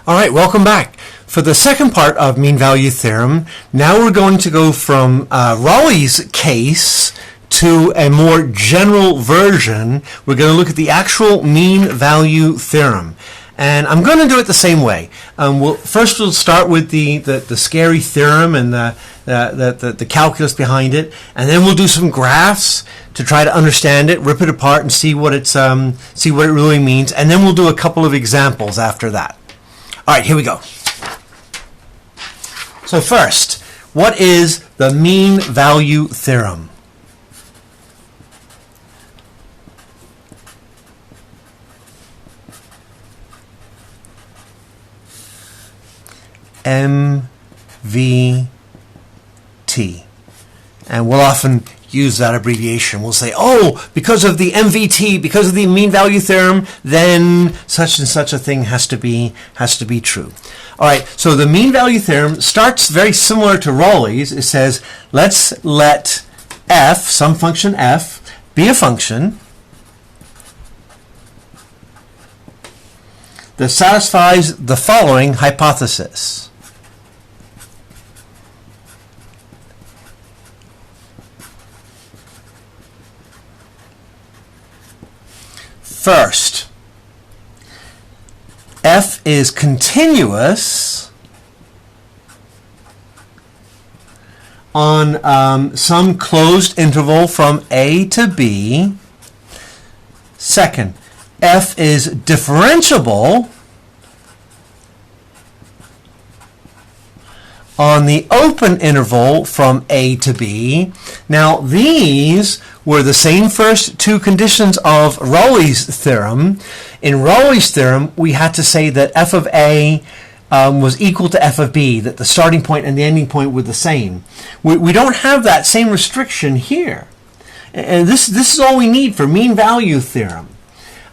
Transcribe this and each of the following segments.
All right, welcome back. For the second part of mean value theorem, now we're going to go from Raleigh's case to a more general version. We're going to look at the actual mean value theorem. And I'm going to do it the same way. First we'll start with the scary theorem and the calculus behind it, and then we'll do some graphs to try to understand it, rip it apart, and see what it really means. And then we'll do a couple of examples after that. All right, here we go. So first, what is the mean value theorem? MVT. And we'll often use that abbreviation. We'll say, oh, because of the MVT, because of the mean value theorem, then such and such a thing has to be true. All right, so the mean value theorem starts very similar to Raleigh's. It says, let's let f, some function f, be a function that satisfies the following hypothesis. First, f is continuous on some closed interval from a to b. Second, f is differentiable on the open interval from a to b. Now these were the same first two conditions of Raleigh's theorem. In Raleigh's theorem, we had to say that f of a was equal to f of b, that the starting point and the ending point were the same. We don't have that same restriction here. And this is all we need for mean value theorem.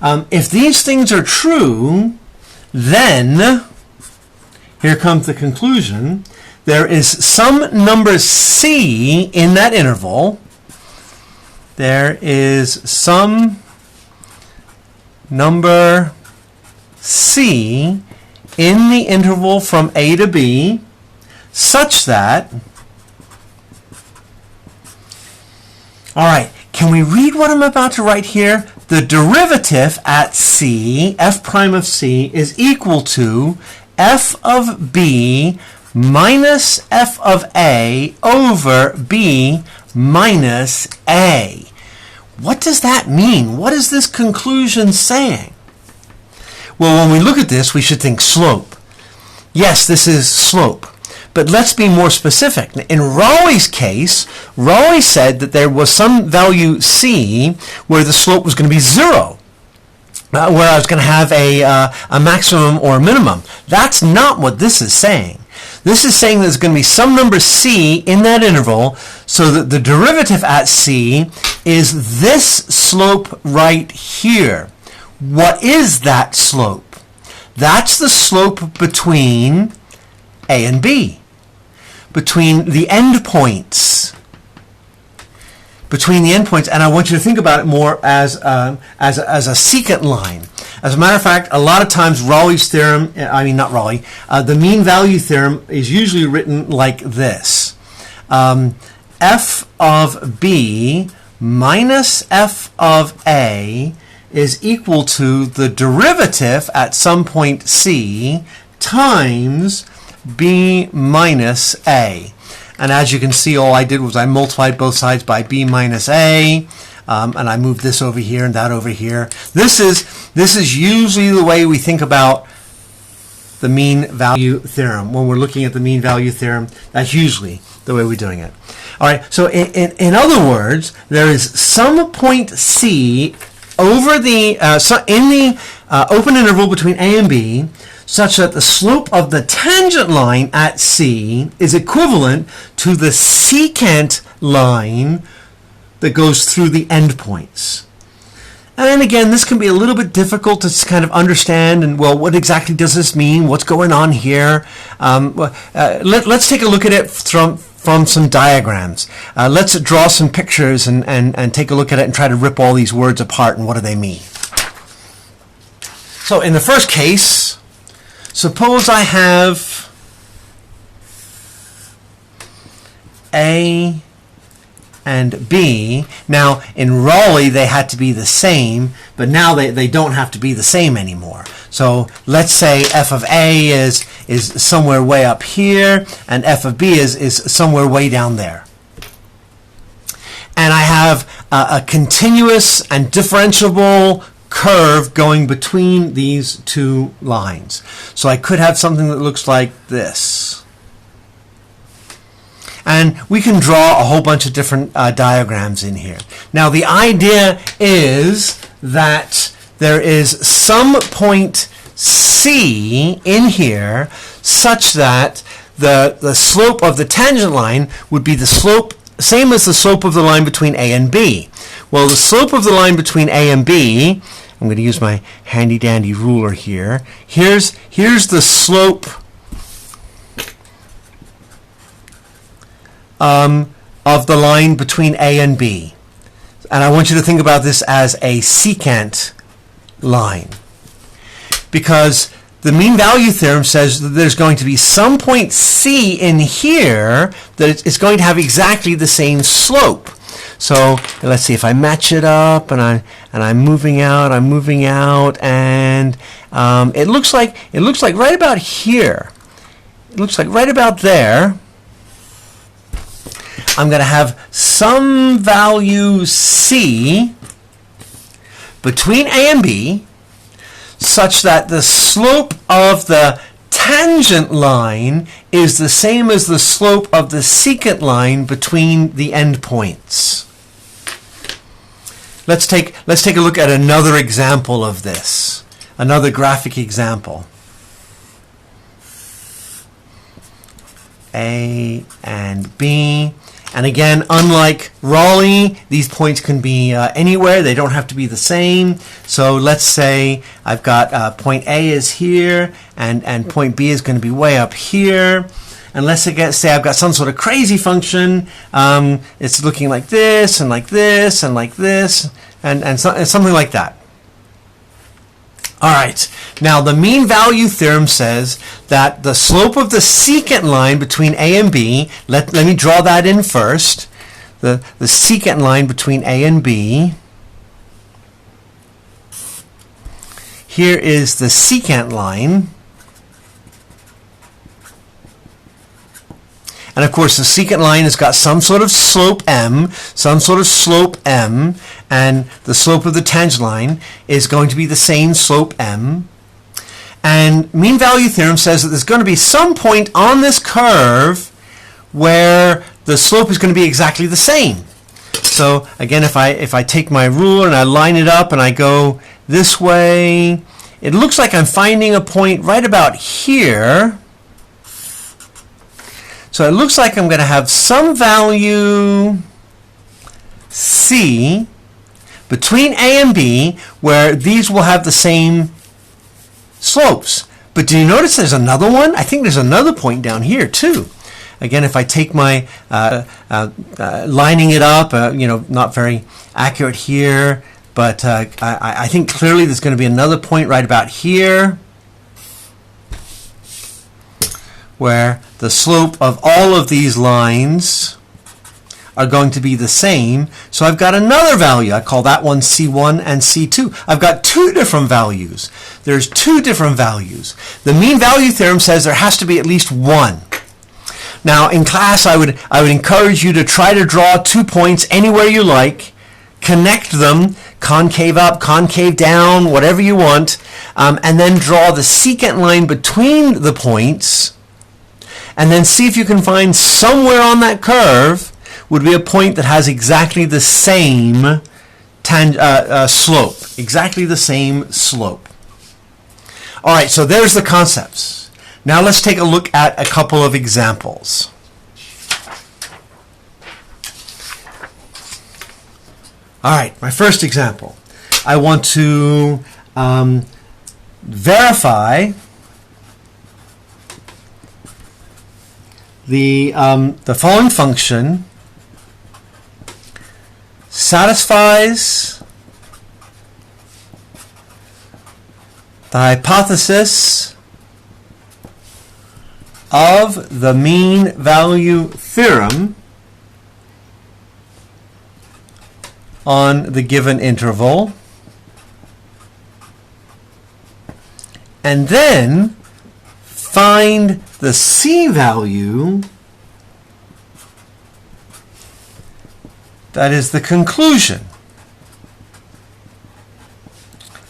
If these things are true, then, here comes the conclusion, there is some number c in that interval. There is some number c in the interval from a to b such that, all right, can we read what I'm about to write here? The derivative at c, f prime of c, is equal to f of b minus f of a over b minus a. What does that mean? What is this conclusion saying? Well, when we look at this, we should think slope. Yes, this is slope. But let's be more specific. In Raleigh's case, Raleigh said that there was some value c where the slope was going to be 0. Where I was going to have a maximum or a minimum. That's not what this is saying. This is saying there's going to be some number c in that interval, so that the derivative at c is this slope right here. What is that slope? That's the slope between a and b, between the endpoints. Between the endpoints, and I want you to think about it more as a secant line. As a matter of fact, a lot of times Raleigh's theorem, the mean value theorem is usually written like this. F of b minus f of a is equal to the derivative at some point c times b minus a. And as you can see, all I did was I multiplied both sides by b minus a, and I moved this over here and that over here. This is usually the way we think about the mean value theorem. When we're looking at the mean value theorem, that's usually the way we're doing it. All right, so in other words, there is some point c over in the open interval between a and b, such that the slope of the tangent line at c is equivalent to the secant line that goes through the endpoints. And again, this can be a little bit difficult to kind of understand, and well, what exactly does this mean? What's going on here? Let's take a look at it from some diagrams. Let's draw some pictures and take a look at it and try to rip all these words apart and what do they mean. So in the first case, suppose I have A and B. Now, in Raleigh, they had to be the same, but now they don't have to be the same anymore. So let's say f of A is somewhere way up here, and f of B is somewhere way down there. And I have a continuous and differentiable curve going between these two lines. So I could have something that looks like this. And we can draw a whole bunch of different diagrams in here. Now the idea is that there is some point C in here such that the slope of the tangent line would be the slope same as the slope of the line between A and B. Well, the slope of the line between A and B, I'm going to use my handy dandy ruler here. Here's the slope of the line between A and B. And I want you to think about this as a secant line. Because the mean value theorem says that there's going to be some point C in here that it's going to have exactly the same slope. So let's see if I match it up, and I'm moving out, and it looks like right about here. It looks like right about there. I'm going to have some value C between A and B, such that the slope of the tangent line is the same as the slope of the secant line between the endpoints. Let's take a look at another example of this, another graphic example. A and B. And again, unlike Raleigh, these points can be anywhere. They don't have to be the same. So let's say I've got point A is here, and point B is going to be way up here. And let's say I've got some sort of crazy function. It's looking like this, and like this, and like this, and something like that. All right, now the mean value theorem says that the slope of the secant line between A and B, let me draw that in first, the secant line between A and B, here is the secant line, and of course the secant line has got some sort of slope m, and the slope of the tangent line is going to be the same slope m. And mean value theorem says that there's going to be some point on this curve where the slope is going to be exactly the same. So again, if I take my ruler and I line it up and I go this way, it looks like I'm finding a point right about here. So it looks like I'm going to have some value C between A and B where these will have the same slopes. But do you notice there's another one? I think there's another point down here too. Again, if I take my lining it up, not very accurate here, but I think clearly there's going to be another point right about here where the slope of all of these lines are going to be the same. So I've got another value. I call that one C1 and C2. I've got two different values. There's two different values. The mean value theorem says there has to be at least one. Now in class I would encourage you to try to draw 2 points anywhere you like, connect them, concave up, concave down, whatever you want, and then draw the secant line between the points, and then see if you can find somewhere on that curve would be a point that has exactly the same slope. Exactly the same slope. All right, so there's the concepts. Now let's take a look at a couple of examples. All right, my first example. I want to verify the following function satisfies the hypothesis of the mean value theorem on the given interval, and then find the C value, that is the conclusion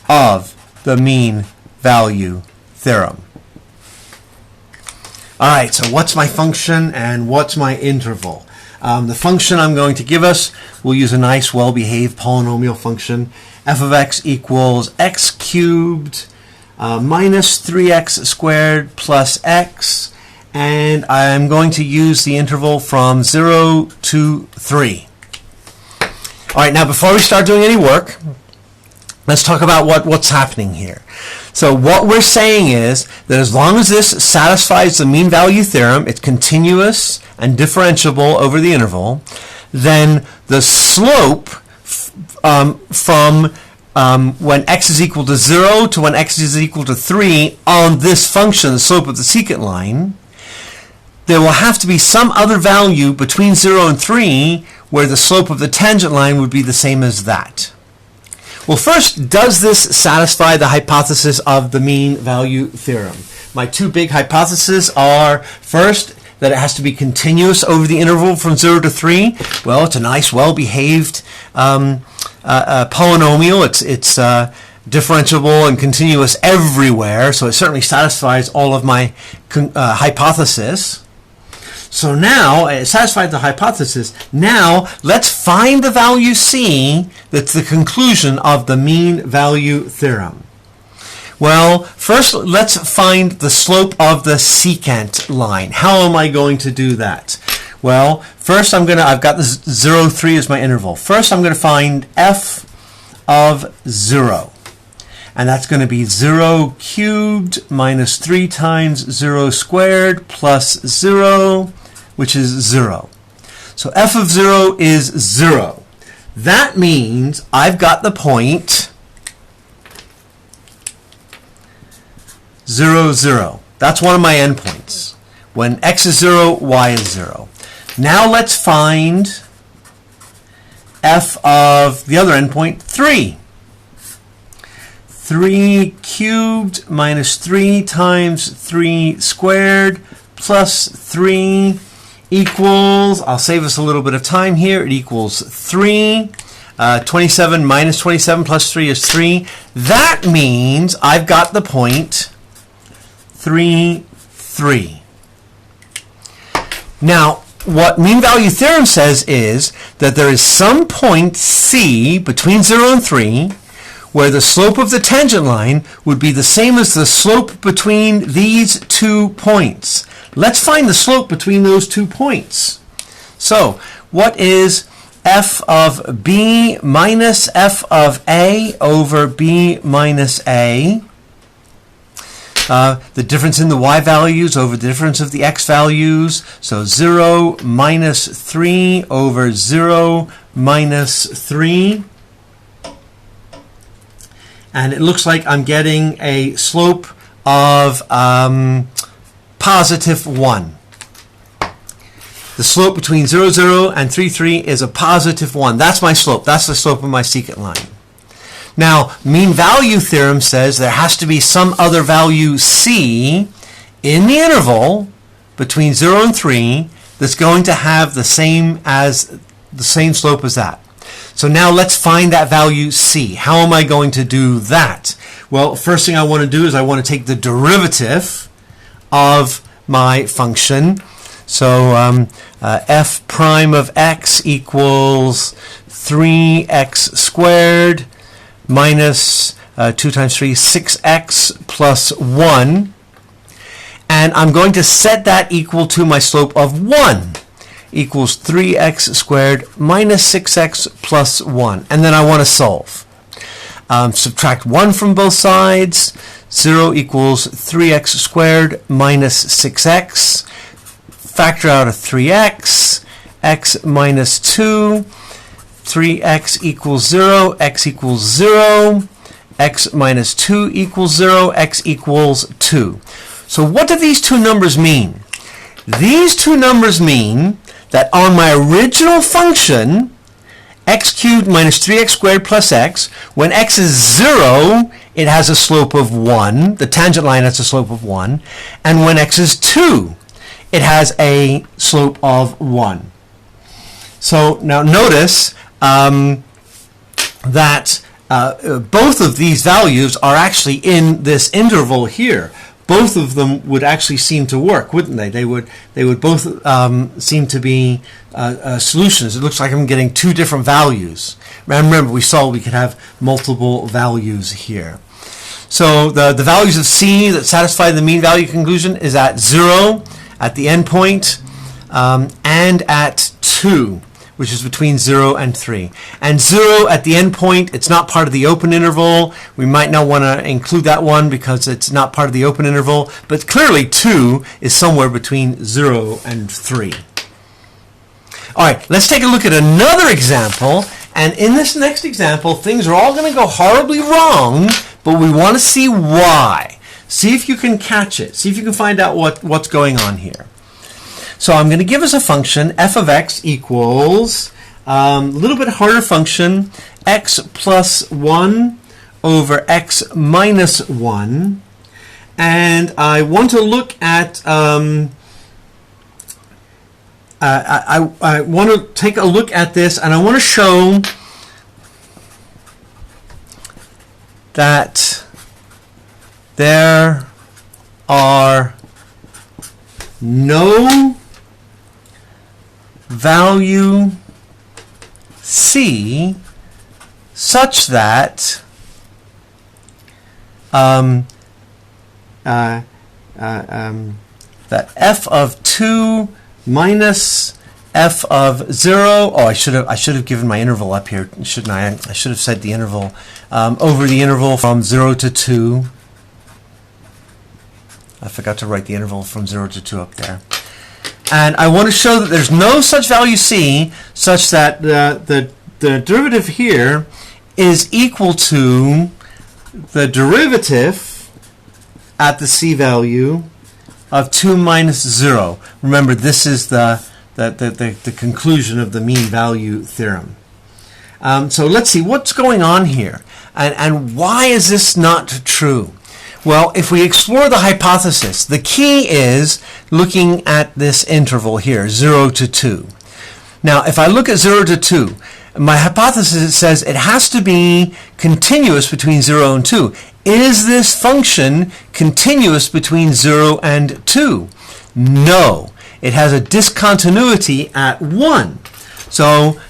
of the mean value theorem. All right, so what's my function and what's my interval? The function I'm going to give us, we'll use a nice well-behaved polynomial function. F of x equals x cubed minus 3x squared plus x, and I'm going to use the interval from 0 to 3. All right, now before we start doing any work, let's talk about what's happening here. So what we're saying is that as long as this satisfies the mean value theorem, it's continuous and differentiable over the interval, then the slope from when x is equal to 0 to when x is equal to 3 on this function, the slope of the secant line, there will have to be some other value between 0 and 3 where the slope of the tangent line would be the same as that. Well, first, does this satisfy the hypothesis of the mean value theorem? My two big hypotheses are, first, that it has to be continuous over the interval from 0 to 3. Well, it's a nice, well-behaved polynomial. It's differentiable and continuous everywhere, so it certainly satisfies all of my hypothesis. So now, it satisfied the hypothesis. Now, let's find the value C that's the conclusion of the mean value theorem. Well, first, let's find the slope of the secant line. How am I going to do that? Well, first I've got this 0, 3 as my interval. First, I'm going to find f of 0. And that's going to be 0 cubed minus 3 times 0 squared plus 0, which is 0. So f of 0 is 0. That means I've got the point 0, 0. That's one of my endpoints. When x is 0, y is 0. Now let's find f of the other endpoint, 3. 3 cubed minus 3 times 3 squared plus 3 equals, I'll save us a little bit of time here, it equals 3. 27 minus 27 plus 3 is 3. That means I've got the point 3, 3. Now, what mean value theorem says is that there is some point C between 0 and 3 where the slope of the tangent line would be the same as the slope between these 2 points. Let's find the slope between those 2 points. So, what is f of b minus f of a over b minus a? The difference in the y values over the difference of the x values. So 0 minus 3 over 0 minus 3. And it looks like I'm getting a slope of positive 1. The slope between 0, 0 and 3, 3 is a positive 1. That's my slope. That's the slope of my secant line. Now, mean value theorem says there has to be some other value C in the interval between 0 and 3 that's going to have the same slope as that. So now let's find that value C. How am I going to do that? Well, first thing I want to do is I want to take the derivative of my function. So f prime of x equals 3x squared minus 2 times 3, 6x plus 1. And I'm going to set that equal to my slope of 1 equals 3x squared minus 6x plus 1. And then I want to solve. Subtract 1 from both sides. 0 equals 3x squared minus 6x. Factor out a 3x. X minus 2. 3x equals 0. X equals 0. X minus 2 equals 0. X equals 2. So what do these two numbers mean? These two numbers mean that on my original function, x cubed minus 3x squared plus x, when x is 0, it has a slope of 1. The tangent line has a slope of 1. And when x is 2, it has a slope of 1. So now notice that both of these values are actually in this interval here. Both of them would actually seem to work, wouldn't they? They would both seem to be solutions. It looks like I'm getting two different values. Remember, we saw we could have multiple values here. So the values of C that satisfy the mean value conclusion is at 0, at the endpoint, and at 2, which is between 0 and 3. And 0 at the endpoint, it's not part of the open interval. We might not want to include that one because it's not part of the open interval. But clearly 2 is somewhere between 0 and 3. All right, let's take a look at another example. And in this next example, things are all going to go horribly wrong, but we want to see why. See if you can catch it. See if you can find out what's going on here. So I'm going to give us a function, f of x equals a little bit harder function, x plus 1 over x minus 1. And I want to look at, I want to take a look at this, and I want to show that there are no value C such that that f of 2 minus f of 0. Oh, I should have given my interval up here, shouldn't I? I should have said the interval over the interval from 0 to 2. I forgot to write the interval from 0 to 2 up there. And I want to show that there's no such value C such that the derivative here is equal to the derivative at the C value of 2 minus 0. Remember, this is the conclusion of the mean value theorem. So let's see what's going on here. And why is this not true? Well, if we explore the hypothesis, the key is looking at this interval here, 0 to 2. Now, if I look at 0 to 2, my hypothesis says it has to be continuous between 0 and 2. Is this function continuous between 0 and 2? No. It has a discontinuity at 1. So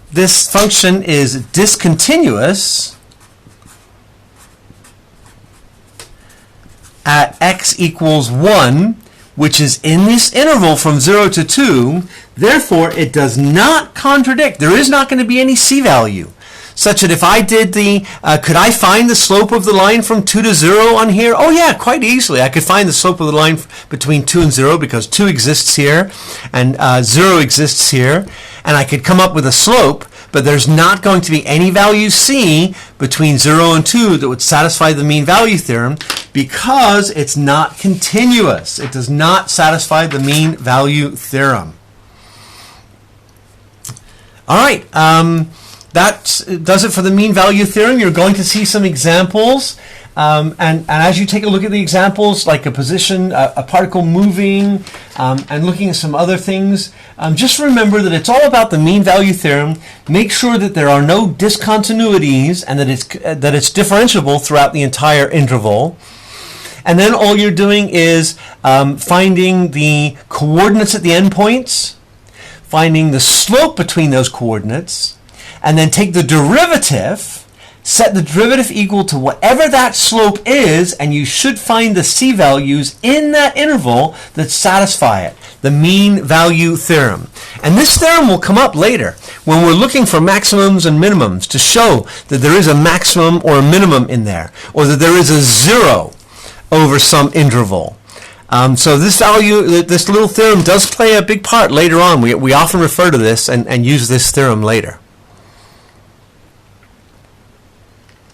this function is discontinuous at x equals 1, which is in this interval from 0 to 2. Therefore, it does not contradict. There is not going to be any C value, such that if I did the, could I find the slope of the line from 2 to 0 on here? Oh yeah, quite easily. I could find the slope of the line between 2 and 0 because 2 exists here and 0 exists here. And I could come up with a slope, but there's not going to be any value C between 0 and 2 that would satisfy the mean value theorem because it's not continuous. It does not satisfy the mean value theorem. All right, that does it for the mean value theorem. You're going to see some examples. And as you take a look at the examples, like a position, a particle moving, and looking at some other things, just remember that it's all about the mean value theorem. Make sure that there are no discontinuities and that it's differentiable throughout the entire interval. And then all you're doing is finding the coordinates at the endpoints, finding the slope between those coordinates, and then take the derivative, set the derivative equal to whatever that slope is, and you should find the C values in that interval that satisfy it, the mean value theorem. And this theorem will come up later when we're looking for maximums and minimums to show that there is a maximum or a minimum in there, or that there is a 0 over some interval. So this little theorem does play a big part later on. We often refer to this and use this theorem later.